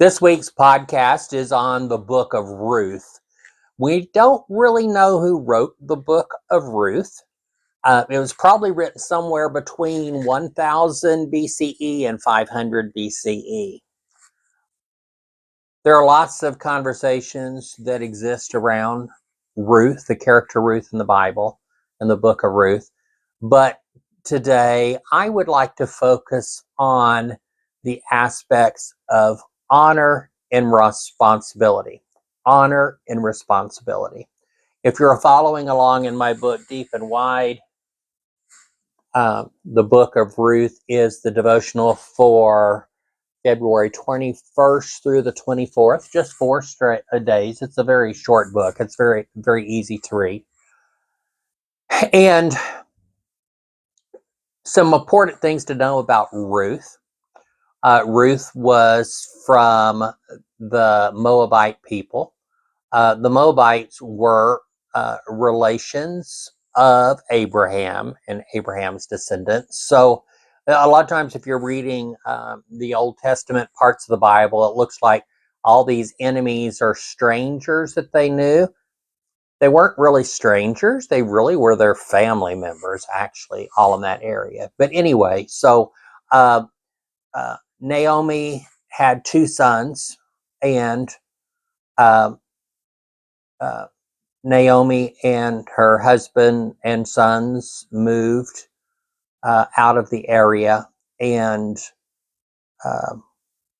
This week's podcast is on the book of Ruth. We don't really know who wrote the book of Ruth. It was probably written somewhere between 1000 BCE and 500 BCE. There are lots of conversations that exist around Ruth, the character Ruth in the Bible, and the book of Ruth. But today, I would like to focus on the aspects of honor and responsibility. Honor and responsibility. If you're following along in my book, Deep and Wide, the book of Ruth is the devotional for February 21st through the 24th, just 4 straight days. It's a very short book. It's very, very easy to read. And some important things to know about Ruth. Ruth was from the Moabite people. The Moabites were relations of Abraham and Abraham's descendants. So a lot of times if you're reading the Old Testament parts of the Bible, it looks like all these enemies are strangers that they knew. They weren't really strangers. They really were their family members, actually, all in that area. But anyway, so Naomi had 2 sons, and Naomi and her husband and sons moved out of the area, and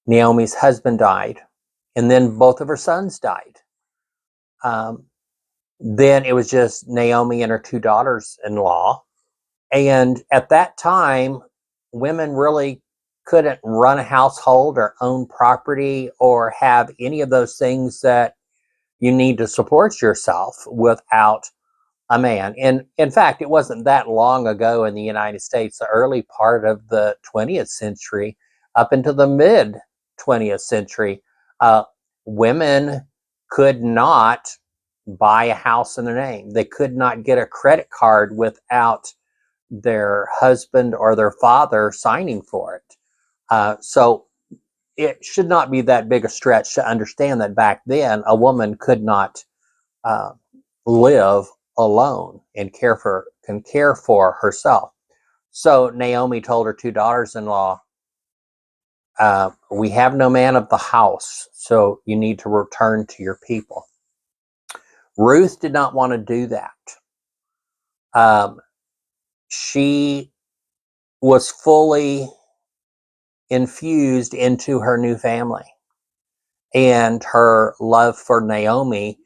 Naomi's husband died, and then both of her sons died. Then it was just Naomi and her 2 daughters-in-law. And at that time, women really couldn't run a household or own property or have any of those things that you need to support yourself without a man. And in fact, it wasn't that long ago in the United States, the early part of the 20th century, up into the mid 20th century, women could not buy a house in their name. They could not get a credit card without their husband or their father signing for it. So it should not be that big a stretch to understand that back then a woman could not live alone and care for herself. So Naomi told her 2 daughters-in-law, we have no man of the house, so you need to return to your people. Ruth did not want to do that. She was fully infused into her new family and her love for Naomi.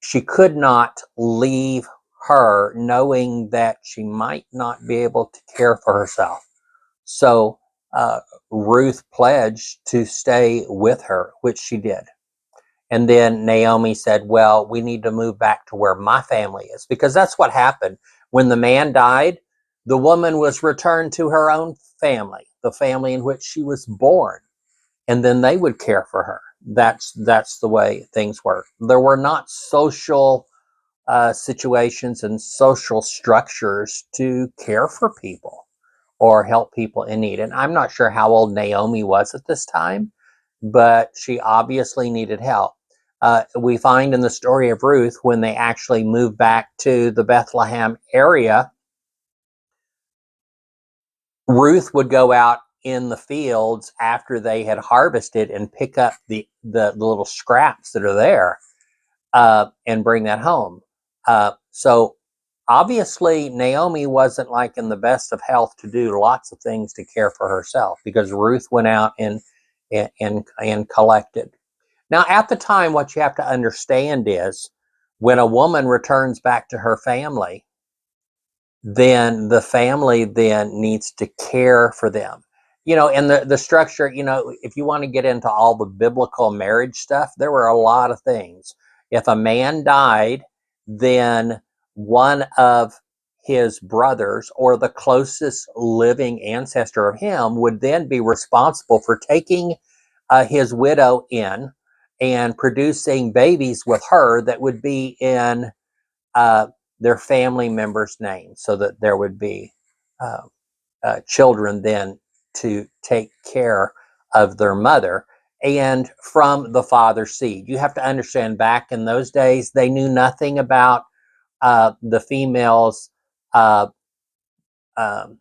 She could not leave her knowing that she might not be able to care for herself. So Ruth pledged to stay with her, which she did. And then Naomi said, well, we need to move back to where my family is, because that's what happened. When the man died, the woman was returned to her own family, the family in which she was born, and then they would care for her. That's the way things work. There were not social situations and social structures to care for people or help people in need. And I'm not sure how old Naomi was at this time, but she obviously needed help. We find in the story of Ruth, when they actually moved back to the Bethlehem area, Ruth would go out in the fields after they had harvested and pick up the little scraps that are there and bring that home. So obviously Naomi wasn't like in the best of health to do lots of things to care for herself, because Ruth went out and collected. Now, at the time, what you have to understand is when a woman returns back to her family, then the family then needs to care for them. And the structure, if you want to get into all the biblical marriage stuff, there were a lot of things. If a man died, then one of his brothers or the closest living ancestor of him would then be responsible for taking his widow in and producing babies with her that would be in their family members' names, so that there would be children then to take care of their mother. and from the father's seed. You have to understand, back in those days, they knew nothing about the female's uh, um,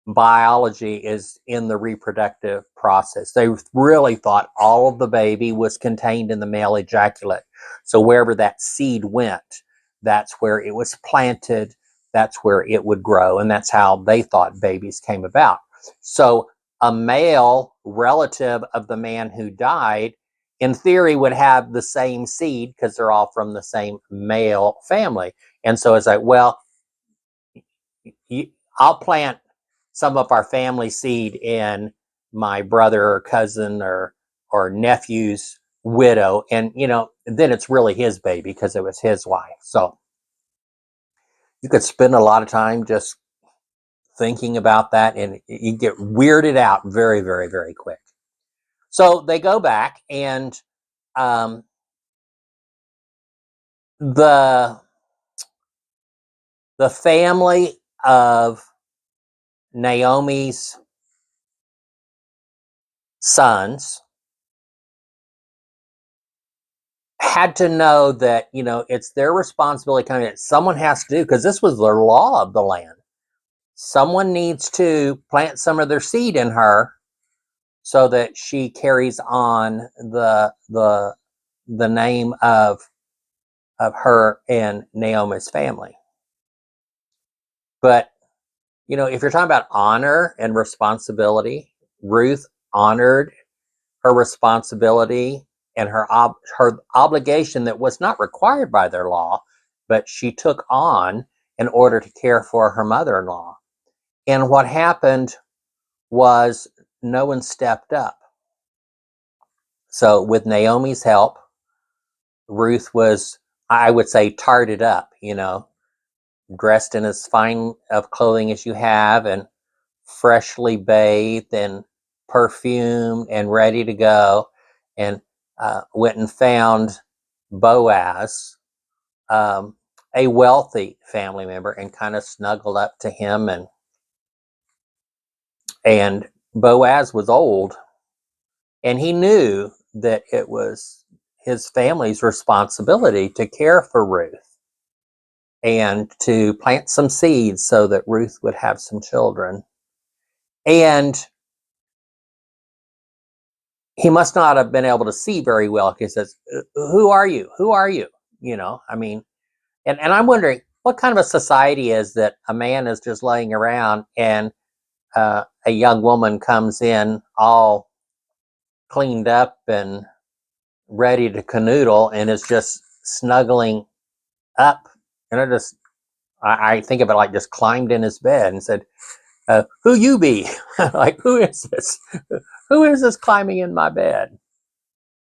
biology is in the reproductive process. They really thought all of the baby was contained in the male ejaculate. So wherever that seed went, that's where it was planted, that's where it would grow, and that's how they thought babies came about. So a male relative of the man who died, in theory, would have the same seed because they're all from the same male family. And so it's like, well, I'll plant some of our family seed in my brother or cousin or nephew's widow, and then it's really his baby because it was his wife. So you could spend a lot of time just thinking about that, and you get weirded out very, very, very quick. So they go back, and um, the the family of Naomi's sons had to know that it's their responsibility. Kind of, someone has to do, because this was the law of the land. Someone needs to plant some of their seed in her so that she carries on the name of her and Naomi's family. But if you're talking about honor and responsibility, Ruth honored her responsibility and her obligation that was not required by their law, but she took on in order to care for her mother-in-law. And what happened was no one stepped up. So with Naomi's help, Ruth was, I would say, tarted up, dressed in as fine of clothing as you have, and freshly bathed and perfumed and ready to go, and went and found Boaz, a wealthy family member, and kind of snuggled up to him. And Boaz was old, and he knew that it was his family's responsibility to care for Ruth and to plant some seeds so that Ruth would have some children. And he must not have been able to see very well. He says, "Who are you? Who are you?" I mean, and I'm wondering what kind of a society is that a man is just laying around, and a young woman comes in all cleaned up and ready to canoodle and is just snuggling up. And I think of it like just climbed in his bed and said, "Who you be?" Like, who is this? Who is this climbing in my bed?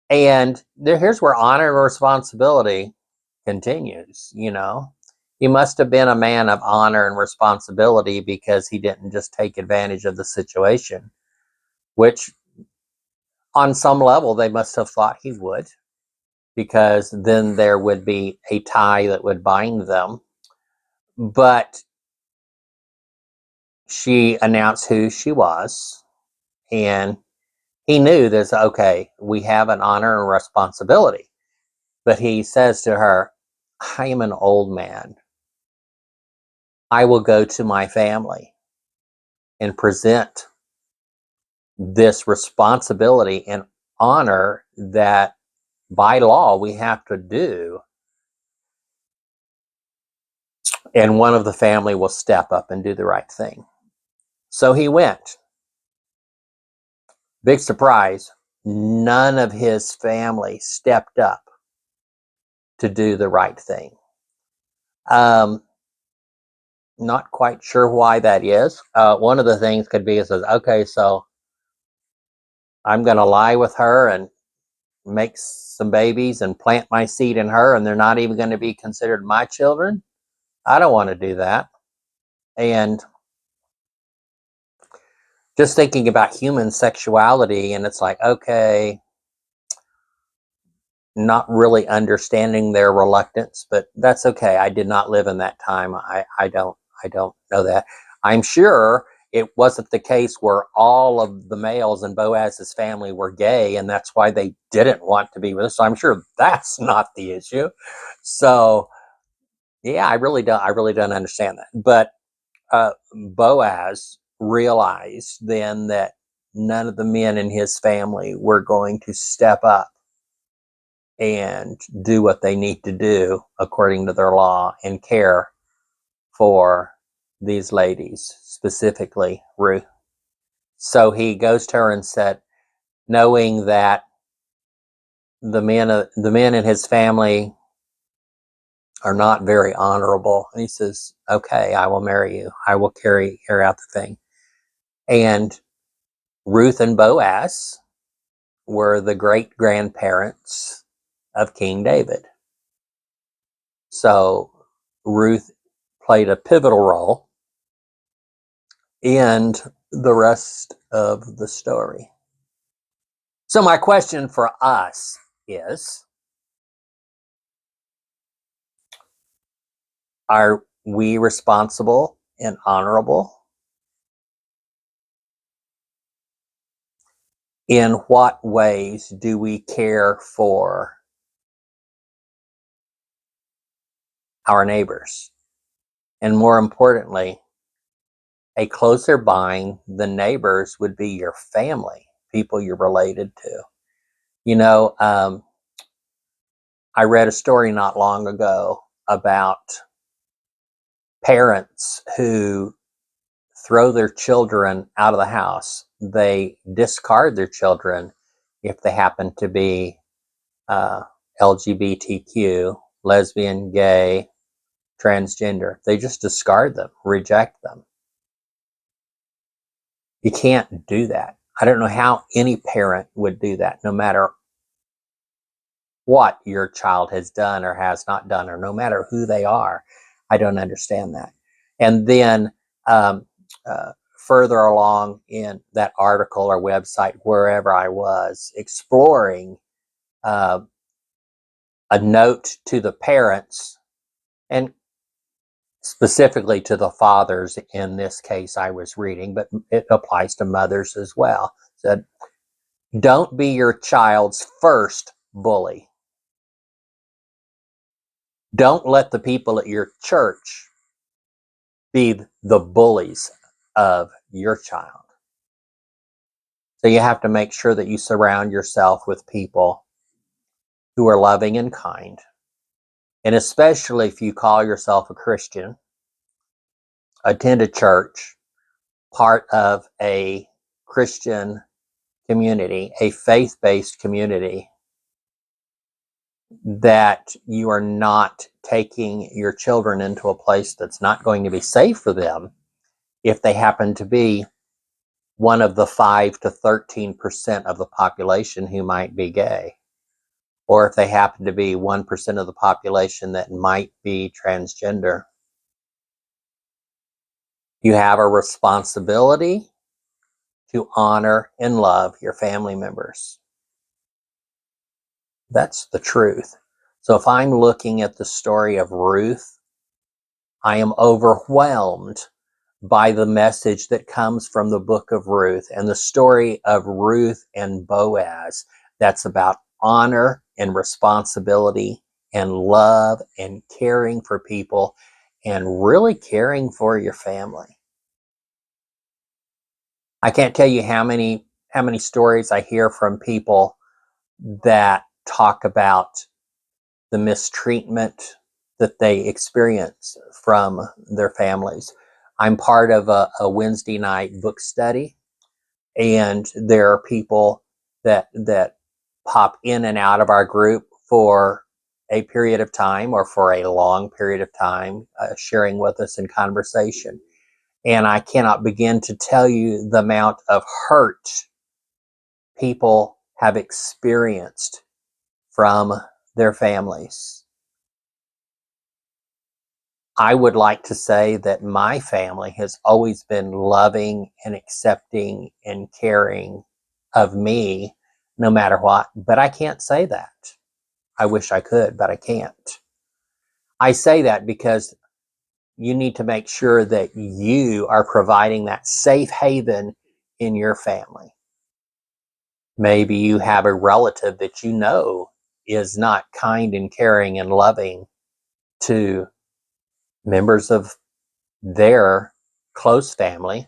And here's where honor and responsibility continues. He must have been a man of honor and responsibility, because he didn't just take advantage of the situation, which on some level they must have thought he would, because then there would be a tie that would bind them. But she announced who she was, and he knew this. Okay, we have an honor and responsibility. But he says to her, "I am an old man. I will go to my family and present this responsibility and honor that by law we have to do, and one of the family will step up and do the right thing." So he went. Big surprise, none of his family stepped up to do the right thing. Not quite sure why that is. One of the things could be, it says, okay, so I'm going to lie with her and make some babies and plant my seed in her, and they're not even going to be considered my children. I don't want to do that. And just thinking about human sexuality, and it's like, okay, not really understanding their reluctance, but that's okay. I did not live in that time. I don't know that. I'm sure it wasn't the case where all of the males in Boaz's family were gay, and that's why they didn't want to be with us. So I'm sure that's not the issue. So yeah, I really don't understand that. But Boaz realized then that none of the men in his family were going to step up and do what they need to do according to their law and care for these ladies, specifically Ruth. So he goes to her and said, knowing that the men in his family are not very honorable, and he says, "Okay, I will marry you. I will carry out the thing." And Ruth and Boaz were the great grandparents of King David. So Ruth played a pivotal role in the rest of the story. So my question for us is, are we responsible and honorable? In what ways do we care for our neighbors? And more importantly, a closer bind than neighbors would be your family, people you're related to. You know, I read a story not long ago about parents who throw their children out of the house. They discard their children if they happen to be LGBTQ, lesbian, gay, transgender. They just discard them, reject them. You can't do that. I don't know how any parent would do that, no matter what your child has done or has not done, or no matter who they are. I don't understand that. And then um, further along in that article or website, wherever I was exploring, uh, a note to the parents, and specifically to the fathers in this case I was reading, but it applies to mothers as well. Said, don't be your child's first bully. Don't let the people at your church be the bullies of your child. So you have to make sure that you surround yourself with people who are loving and kind. And especially if you call yourself a Christian, attend a church, part of a Christian community, a faith-based community, that you are not taking your children into a place that's not going to be safe for them if they happen to be one of the 5 to 13% of the population who might be gay, or if they happen to be 1% of the population that might be transgender. You have a responsibility to honor and love your family members. That's the truth. So if I'm looking at the story of Ruth, I am overwhelmed by the message that comes from the book of Ruth and the story of Ruth and Boaz. That's about honor and responsibility and love and caring for people and really caring for your family. I can't tell you how many stories I hear from people that talk about the mistreatment that they experience from their families. I'm part of a Wednesday night book study, and there are people that pop in and out of our group for a period of time or for a long period of time, sharing with us in conversation. And I cannot begin to tell you the amount of hurt people have experienced from their families. I would like to say that my family has always been loving and accepting and caring of me no matter what, but I can't say that. I wish I could, but I can't. I say that because you need to make sure that you are providing that safe haven in your family. Maybe you have a relative that you know is not kind and caring and loving to members of their close family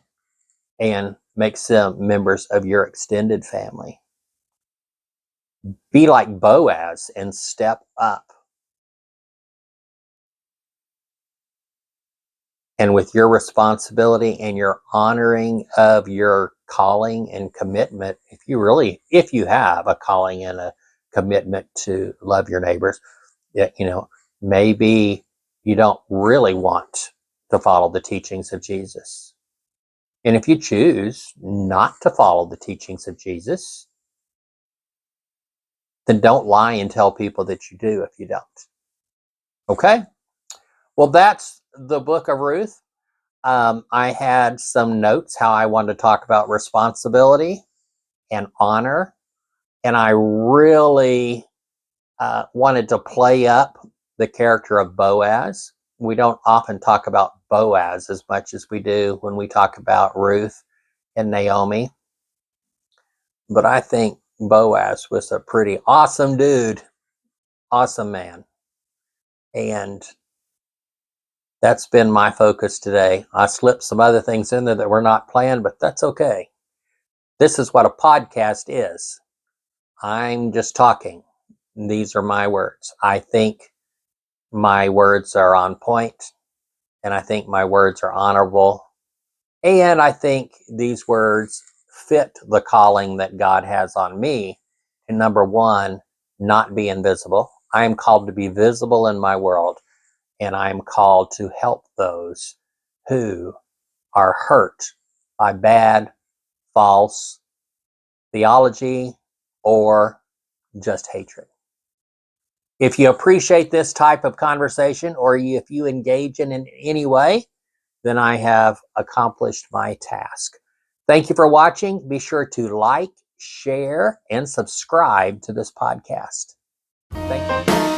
and makes them members of your extended family. Be like Boaz and step up. And with your responsibility and your honoring of your calling and commitment, if you have a calling and a commitment to love your neighbors, maybe you don't really want to follow the teachings of Jesus. And if you choose not to follow the teachings of Jesus, then don't lie and tell people that you do if you don't. Okay? Well, that's the book of Ruth. I had some notes how I wanted to talk about responsibility and honor. And I really wanted to play up the character of Boaz. We don't often talk about Boaz as much as we do when we talk about Ruth and Naomi. But I think Boaz was a pretty awesome dude, awesome man. And that's been my focus today. I slipped some other things in there that were not planned, but that's okay. This is what a podcast is. I'm just talking. These are my words. I think my words are on point, and I think my words are honorable. And I think these words fit the calling that God has on me. And number one, not be invisible. I am called to be visible in my world, and I am called to help those who are hurt by bad, false theology or just hatred. If you appreciate this type of conversation, or if you engage in any way, then I have accomplished my task. Thank you for watching. Be sure to like, share, and subscribe to this podcast. Thank you.